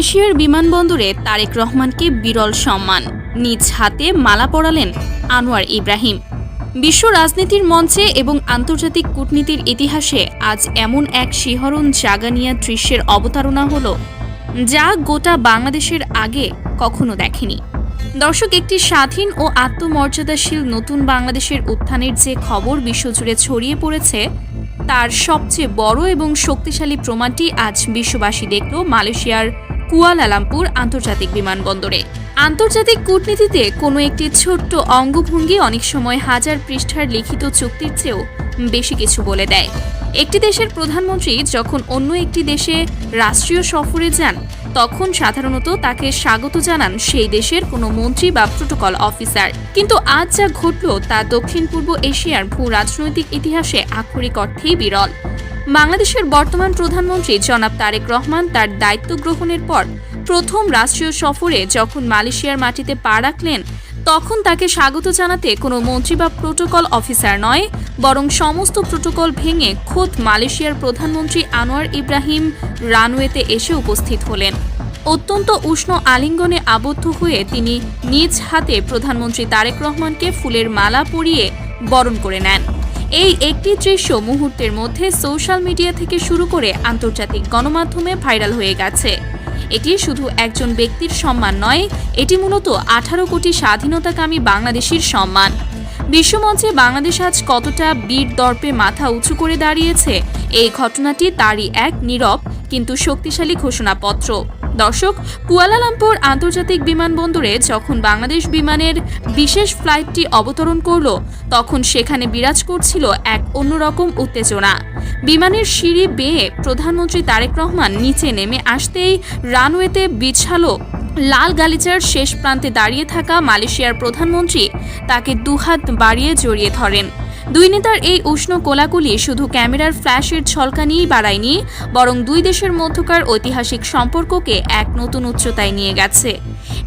মালয়েশিয়ার বিমানবন্দরে তারেক রহমানকে বিরল সম্মান, নিজ হাতে মালা পরালেন আনোয়ার ইব্রাহিম। বিশ্ব রাজনীতির মঞ্চে এবং আন্তর্জাতিক কূটনীতির ইতিহাসে আজ এমন এক শিহরণ জাগানিয়া দৃশ্যের অবতারণা হল, যা গোটা বাংলাদেশের আগে কখনো দেখেনি। দর্শক, একটি স্বাধীন ও আত্মমর্যাদাশীল নতুন বাংলাদেশের উত্থানের যে খবর বিশ্বজুড়ে ছড়িয়ে পড়েছে, তার সবচেয়ে বড় এবং শক্তিশালী প্রমাণটি আজ বিশ্ববাসী দেখল মালয়েশিয়ার কুয়ালালামপুর আন্তর্জাতিক বিমানবন্দরে। আন্তর্জাতিক কূটনীতিতে কোনো একটি ছোট্ট অঙ্গভঙ্গি অনেক সময় হাজার পৃষ্ঠার লিখিত চুক্তির চেয়েও বেশি কিছু বলে দেয়। একটি দেশের প্রধানমন্ত্রী যখন অন্য একটি দেশে রাষ্ট্রীয় সফরে যান, তখন সাধারণত তাকে স্বাগত জানান সেই দেশের কোনো মন্ত্রী বা প্রোটোকল অফিসার। কিন্তু আজ যা ঘটল তা দক্ষিণ পূর্ব এশিয়ার ভূ রাজনৈতিক ইতিহাসে আক্ষরিক অর্থেই বিরল। বাংলাদেশের বর্তমান প্রধানমন্ত্রী জনাব তারেক রহমান তার দায়িত্ব গ্রহণের পর প্রথম রাষ্ট্রীয় সফরে যখন মালয়েশিয়ার মাটিতে পা রাখলেন, তখন তাকে স্বাগত জানাতে কোনো মন্ত্রী বা প্রোটোকল অফিসার নয়, বরং সমস্ত প্রোটোকল ভেঙে খোদ মালয়েশিয়ার প্রধানমন্ত্রী আনোয়ার ইব্রাহিম রানওয়েতে এসে উপস্থিত হলেন। অত্যন্ত উষ্ণ আলিঙ্গনে আবদ্ধ হয়ে তিনি নিজ হাতে প্রধানমন্ত্রী তারেক রহমানকে ফুলের মালা পরিয়ে বরণ করে নেন। এই একটি দৃশ্য মুহূর্তের মধ্যে সোশ্যাল মিডিয়া থেকে শুরু করে আন্তর্জাতিক গণমাধ্যমে ভাইরাল হয়ে গেছে। এটি শুধু একজন ব্যক্তির সম্মান নয়, এটি মূলত 18 কোটি স্বাধীনতাকামী বাংলাদেশির সম্মান। বিশ্বমঞ্চে বাংলাদেশ আজ কতটা বীর দর্পে মাথা উঁচু করে দাঁড়িয়েছে, এই ঘটনাটি তারই এক নীরব কিন্তু শক্তিশালী ঘোষণাপত্র। দর্শক, কুয়ালালামপুর আন্তর্জাতিক বিমানবন্দরে যখন বাংলাদেশ বিমানের বিশেষ ফ্লাইটটি অবতরণ করল, তখন সেখানে বিরাজ করছিল এক অন্যরকম উত্তেজনা। বিমানের সিঁড়ি বেয়ে প্রধানমন্ত্রী তারেক রহমান নিচে নেমে আসতেই রানওয়েতে বিছালো লাল গালিচার শেষ প্রান্তে দাঁড়িয়ে থাকা মালয়েশিয়ার প্রধানমন্ত্রী তাকে দুহাত বাড়িয়ে জড়িয়ে ধরেন। দুই নেতার এই উষ্ণ কোলাকুলি শুধু ক্যামেরার ফ্ল্যাশের ঝলকানিই বাড়ায়নি, বরং দুই দেশের মধ্যকার ঐতিহাসিক সম্পর্ককে এক নতুন উচ্চতায় নিয়ে গেছে।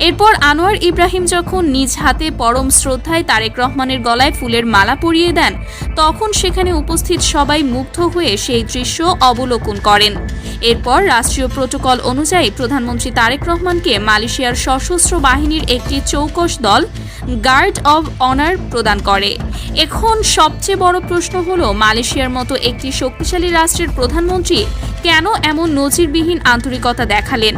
এরপর আনোয়ার ইব্রাহিম যখন নিজ হাতে পরম শ্রদ্ধায় তারেক রহমানের গলায় ফুলের মালা পরিয়ে দেন, তখন সেখানে উপস্থিত সবাই মুগ্ধ হয়ে সেই দৃশ্য অবলোকন করেন। এরপর রাষ্ট্রীয় প্রোটোকল অনুযায়ী প্রধানমন্ত্রী তারেক রহমানকে মালয়েশিয়ার সশস্ত্র বাহিনীর একটি চৌকস দল গার্ড অব অনার প্রদান করে। এখন সবচেয়ে বড় প্রশ্ন হলো, মালয়েশিয়ার মতো একটি শক্তিশালী রাষ্ট্রের প্রধানমন্ত্রী কেন এমন নজিরবিহীন আন্তরিকতা দেখালেন?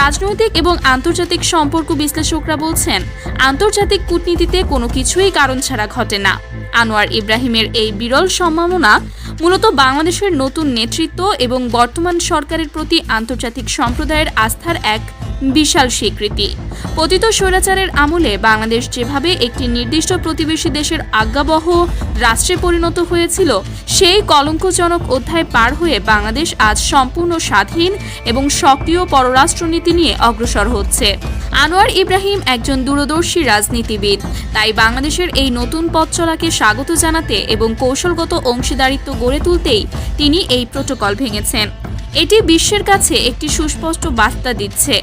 রাজনৈতিক এবং আন্তর্জাতিক সম্পর্ক বিশ্লেষকরা বলছেন, আন্তর্জাতিক কূটনীতিতে কোনো কিছুই কারণ ছাড়া ঘটে না। আনোয়ার ইব্রাহিমের এই বিরল সম্মাননা মূলত বাংলাদেশের নতুন নেতৃত্ব এবং বর্তমান সরকারের প্রতি আন্তর্জাতিক সম্প্রদায়ের আস্থার এক বিশাল স্বীকৃতি। পতিত স্বৈরাচারের আমলে বাংলাদেশ যেভাবে একটি নির্দিষ্ট প্রতিবেশী দেশের আজ্ঞাবহ রাষ্ট্রে পরিণত হয়েছিল, সেই কলঙ্কজনক অধ্যায় পার হয়ে বাংলাদেশ আজ সম্পূর্ণ স্বাধীন এবং সক্রিয় পররাষ্ট্রনীতি নিয়ে অগ্রসর হচ্ছে। আনোয়ার ইব্রাহিম একজন দূরদর্শী রাজনীতিবিদ, তাই বাংলাদেশের এই নতুন পথ চলাকে স্বাগত জানাতে এবং কৌশলগত অংশীদারিত্ব গড়ে তুলতেই তিনি এই প্রোটোকল ভেঙেছেন। এটি বিশ্বের কাছে একটি সুস্পষ্ট বার্তা দিচ্ছে,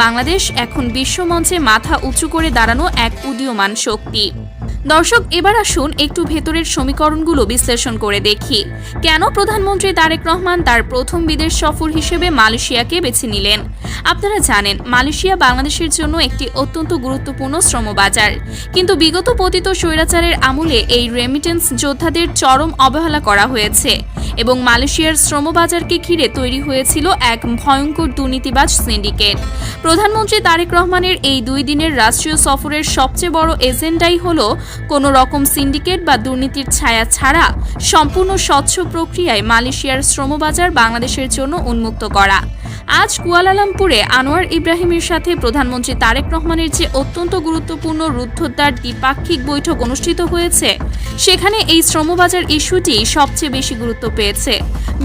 বাংলাদেশ এখন বিশ্বমঞ্চে মাথা উঁচু করে দাঁড়ানো এক উদীয়মান শক্তি। দর্শক, এবার আসুন একটু ভেতরের সমীকরণগুলো বিশ্লেষণ করে দেখি, কেন প্রধানমন্ত্রী তারেক রহমান তার প্রথম বিদেশ সফর হিসেবে মালয়েশিয়াকে বেছে নিলেন। আপনারা জানেন, মালয়েশিয়া বাংলাদেশের জন্য একটি অত্যন্ত গুরুত্বপূর্ণ শ্রমবাজার, কিন্তু বিগত পতিত স্বৈরাচারের আমলে এই রেমিটেন্স যোদ্ধাদের চরম অবহেলা করা হয়েছে এবং মালয়েশিয়ার শ্রমবাজারকে ঘিরে তৈরি হয়েছিল এক ভয়ঙ্কর দুর্নীতিবাজ সিন্ডিকেট। প্রধানমন্ত্রী তারেক রহমানের এই 2 দিনের রাষ্ট্রীয় সফরের সবচেয়ে বড় এজেন্ডাই হলো কোনো রকম সিন্ডিকেট বা দুর্নীতির ছায়া ছাড়া সম্পূর্ণ স্বচ্ছ প্রক্রিয়ায় মালয়েশিয়ার শ্রমবাজার বাংলাদেশের জন্য উন্মুক্ত করা। আজ কুয়ালালামপুরে আনোয়ার ইব্রাহিমের সাথে প্রধানমন্ত্রী তারেক রহমানের যে অত্যন্ত গুরুত্বপূর্ণ রুদ্ধদ্বার দ্বিপাক্ষিক বৈঠক অনুষ্ঠিত হয়েছে, সেখানে এই শ্রমবাজার ইস্যুটি সবচেয়ে বেশি গুরুত্ব পেয়েছে।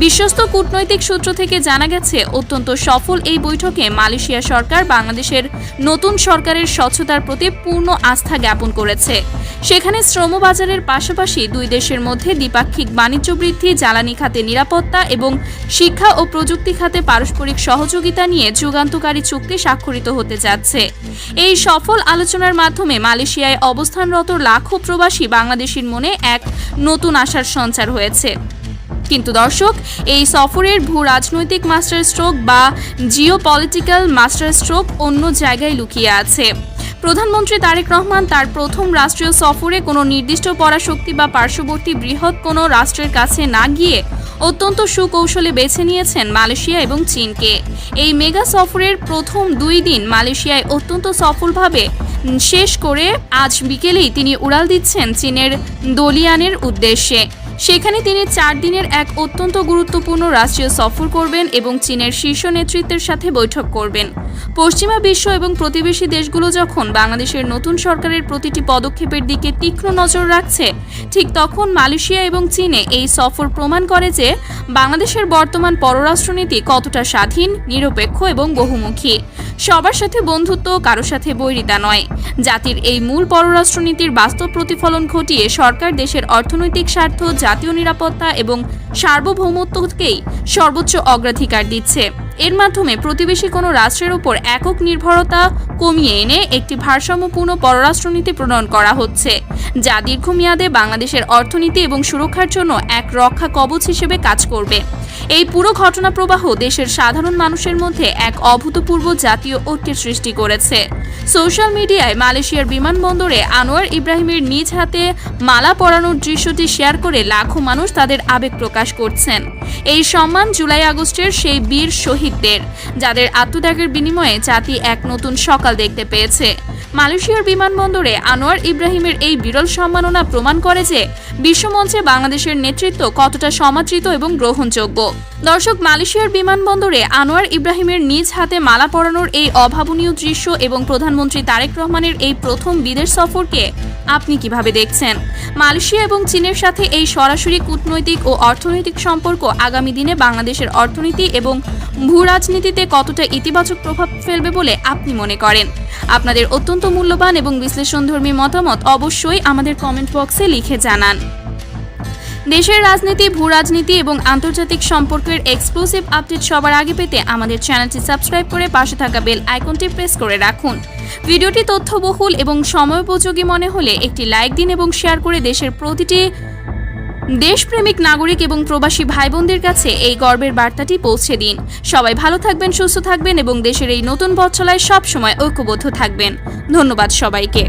বিশ্বস্ত কূটনৈতিক সূত্র থেকে জানা গেছে, অত্যন্ত সফল এই বৈঠকে মালয়েশিয়া সরকার বাংলাদেশের নতুন সরকারের স্বচ্ছতার প্রতি পূর্ণ আস্থা জ্ঞাপন করেছে। সেখানে শ্রমবাজারের পাশাপাশি 2 দেশের মধ্যে দ্বিপাক্ষিক বাণিজ্য বৃদ্ধি, জ্বালানি খাতে নিরাপত্তা এবং শিক্ষা ও প্রযুক্তি খাতে পারস্পরিক সহযোগিতা নিয়ে যুগান্তকারী চুক্তি স্বাক্ষরিত হতে যাচ্ছে। এই সফল আলোচনার মাধ্যমে মালয়েশিয়ায় অবস্থানরত লাখো প্রবাসী বাংলাদেশির মনে এক নতুন আশার সঞ্চার হয়েছে। কিন্তু দর্শক, এই সফরের ভূ রাজনৈতিক মাস্টার স্ট্রোক বা জিওপলিটিক্যাল মাস্টার স্ট্রোক অন্য জায়গায় লুকিয়ে আছে। প্রধানমন্ত্রী তারেক রহমান তার প্রথম রাষ্ট্রীয় সফরে কোনো নির্দিষ্ট পরাশক্তি বা পার্শ্ববর্তী বৃহৎ কোনো রাষ্ট্রের কাছে না গিয়ে অত্যন্ত সুকৌশলে বেছে নিয়েছেন মালয়েশিয়া এবং চীনকে। এই মেগা সফরের প্রথম 2 দিন মালয়েশিয়ায় অত্যন্ত সফলভাবে শেষ করে আজ বিকেলেই তিনি উড়াল দিচ্ছেন চীনের দলিয়ানের উদ্দেশ্যে। সেখানে তিনি 4 দিনের এক অত্যন্ত গুরুত্বপূর্ণ রাষ্ট্রীয় সফর করবেন এবং চীনের শীর্ষ নেতৃত্বের সাথে বৈঠক করবেন। পশ্চিমা বিশ্ব এবং প্রতিবেশী দেশগুলো যখন বাংলাদেশের নতুন সরকারের প্রতিটি পদক্ষেপের দিকে তীক্ষ্ণ নজর রাখছে, ঠিক তখন মালয়েশিয়া এবং চীনে এই সফর প্রমাণ করে যে বাংলাদেশের বর্তমান পররাষ্ট্রনীতি কতটা স্বাধীন, নিরপেক্ষ এবং বহুমুখী। সবার সাথে বন্ধুত্ব, কারো সাথে বৈরিতা নয়। জাতির এই মূল পররাষ্ট্রনীতির বাস্তব প্রতিফলন ঘটিয়ে সরকার দেশের অর্থনৈতিক স্বার্থ, জাতীয় নিরাপত্তা এবং সার্বভৌমত্বকেই সর্বোচ্চ অগ্রাধিকার দিচ্ছে। এর মাধ্যমে প্রতিবেশী কোনো রাষ্ট্রের উপর একক নির্ভরতা কমিয়ে এনে একটি ভারসাম্যপূর্ণ পররাষ্ট্রনীতি প্রণয়ন করা হচ্ছে, যা দীর্ঘমেয়াদে বাংলাদেশের অর্থনীতি এবং সুরক্ষার জন্য এক রক্ষা কবচ হিসেবে কাজ করবে। এই পুরো ঘটনা প্রবাহ দেশের সাধারণ মানুষের মধ্যে এক অভূতপূর্ব জাতীয় ঐক্যের সৃষ্টি করেছে। সোশ্যাল মিডিয়ায় মালয়েশিয়ার বিমানবন্দরে আনোয়ার ইব্রাহিমের নিজ হাতে মালা পরানোর দৃশ্যটি শেয়ার করে লাখো মানুষ তাদের আবেগ প্রকাশ করছেন। এই সম্মান জুলাই আগস্টের সেই বীর শহীদদের, যাদের আত্মত্যাগের বিনিময়ে জাতি এক নতুন সকাল দেখতে পেয়েছে। মালয়েশিয়ার বিমানবন্দরে আনোয়ার ইব্রাহিমের এই বিরল সম্মাননা প্রমাণ করে যে বিশ্বমঞ্চে বাংলাদেশের নেতৃত্ব কতটা সমাদৃত এবং গ্রহণযোগ্য। দর্শক, মালয়েশিয়ার বিমানবন্দরে আনোয়ার ইব্রাহিমের নিজ হাতে মালা পরানোর এই অভাবনীয় দৃশ্য এবং প্রধানমন্ত্রী তারেক রহমানের এই প্রথম বিদেশ সফরকে আপনি কিভাবে দেখছেন? মালয়েশিয়া এবং চীনের সাথে এই সরাসরি কূটনৈতিক ও অর্থনৈতিক সম্পর্ক আগামী দিনে বাংলাদেশের অর্থনীতি এবং ভূ রাজনীতিতে কতটা ইতিবাচক প্রভাব ফেলবে বলে আপনি মনে করেন? আপনাদের অত্যন্ত মূল্যবান এবং বিশ্লেষণধর্মী মতামত অবশ্যই আমাদের কমেন্ট বক্সে লিখে জানান। দেশের রাজনীতি, ভূ রাজনীতি এবং আন্তর্জাতিক সম্পর্কের এক্সক্লুসিভ আপডেট সবার আগে পেতে আমাদের চ্যানেলটি সাবস্ক্রাইব করে পাশে থাকা বেল আইকনটি প্রেস করে রাখুন। ভিডিওটি তথ্যবহুল এবং সময়োপযোগী মনে হলে একটি লাইক দিন এবং শেয়ার করে দেশের প্রতিটি দেশপ্রেমিক নাগরিক এবং প্রবাসী ভাই বোনদের কাছে এই গর্বের বার্তাটি পৌঁছে দিন। সবাই ভালো থাকবেন, সুস্থ থাকবেন এবং দেশের এই নতুন পথ চলায় সবসময় ঐক্যবদ্ধ থাকবেন। ধন্যবাদ সবাইকে।